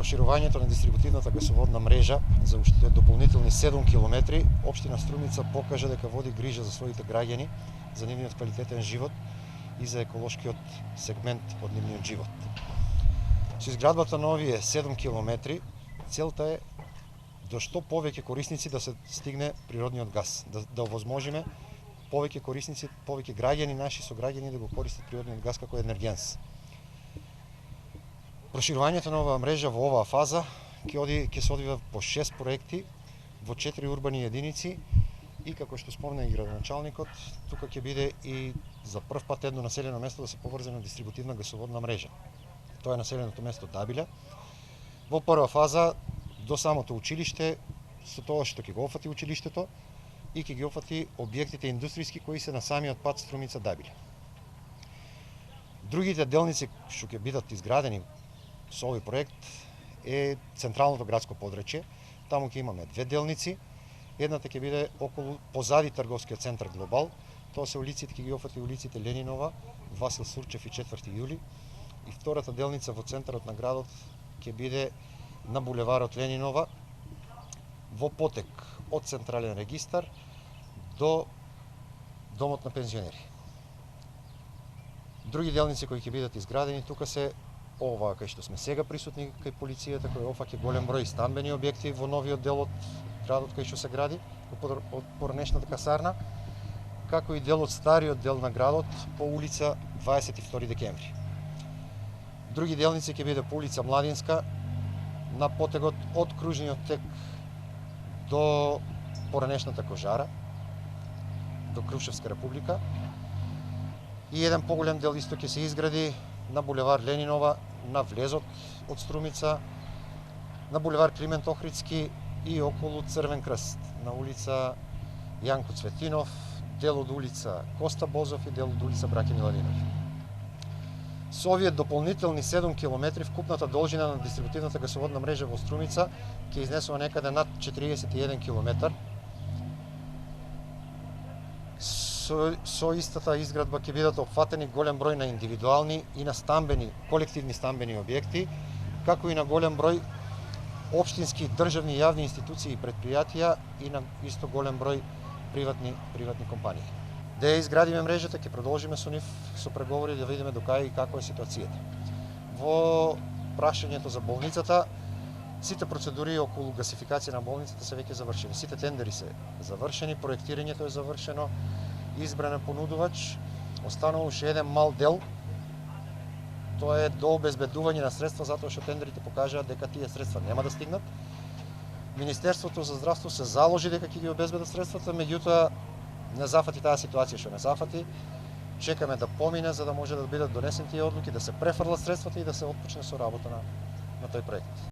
проширувањето на дистрибутивната гасоводна мрежа за уште дополнителни 7 километри, општина Струмица покажа дека води грижа за своите граѓани, за нивниот квалитетен живот и за еколошкиот сегмент од нивниот живот. Со изградбата на овие 7 километри, целта е до што повеќе корисници да се стигне природниот газ, да овозможиме повеќе корисници, повеќе граѓани, наши сограѓани да го користат природниот газ како енергенс. Проширувањето на оваа мрежа во оваа фаза ќе се одвива по 6 проекти во 4 урбани единици и како што спомна и градоначалникот, тука ќе биде и за прв пат едно населено место да се поврзано дистрибутивна гасоводна мрежа. Тоа е населеното место Дабиле. Во прва фаза до самото училиште, со тоа што ќе го опфати училиштето и ќе ги опфати објектите индустријски кои се на самиот пат Струмица-Дабиле. Другите делници што ќе бидат изградени со овој проект е централното градско подрачје. Таму ќе имаме две делници. Едната ќе биде околу позади трговскиот центар Глобал. Тоа се улиците, ќе ги опфати улиците Ленинова, Васил Сурчев и 4 јули. И втората делница во центарот на градот ќе биде на булеварот Ленинова во потек од Централен регистар до домот на пензионери. Други делници кои ќе бидат изградени тука се ова кај што сме сега присутни кај полицијата, кој опфаќа голем број стамбени објекти во новиот дел од градот кај што се гради, од поранешната касарна, како и дел од стариот дел на градот по улица 22 декември. Други делници ќе биде по улица Младинска, на потегот од кружниот тек до поранешната Кожара, до Крушевска република. И еден поголем дел исто ќе се изгради на булевар Ленинова, на влезот од Струмица, на булевар Климент Охридски и околу Црвен крст, на улица Јанко Цветинов, дел од улица Коста Бозов и дел од улица Браќа Миладинови. Со овие дополнителни 7 километри вкупната должина на дистрибутивната гасоводна мрежа во Струмица ќе изнесува некаде над 41 километар. Со истата изградба ќе бидат опфатени голем број на индивидуални и на колективни стамбени објекти, како и на голем број општински, државни и јавни институции и предпријатија и на исто голем број приватни компании. Да ја изградиме мрежата, ќе продолжиме со нив со преговори да видиме докај и како е ситуацијата. Во прашањето за болницата, сите процедури околу гасификација на болницата се веќе завршени. Сите тендери се завршени, проектирањето е завршено, избран е понудувач, останува уште еден мал дел. Тоа е до обезбедување на средства, затоа што тендерите покажаат дека тие средства нема да стигнат. Министерството за здравство се заложи дека ќе ги обезбедат средствата, меѓутоа не зафати таа ситуација што не зафати. Чекаме да помине за да може да бидат донесени тие одлуки, да се префрлат средствата и да се отпочне со работа на тој проект.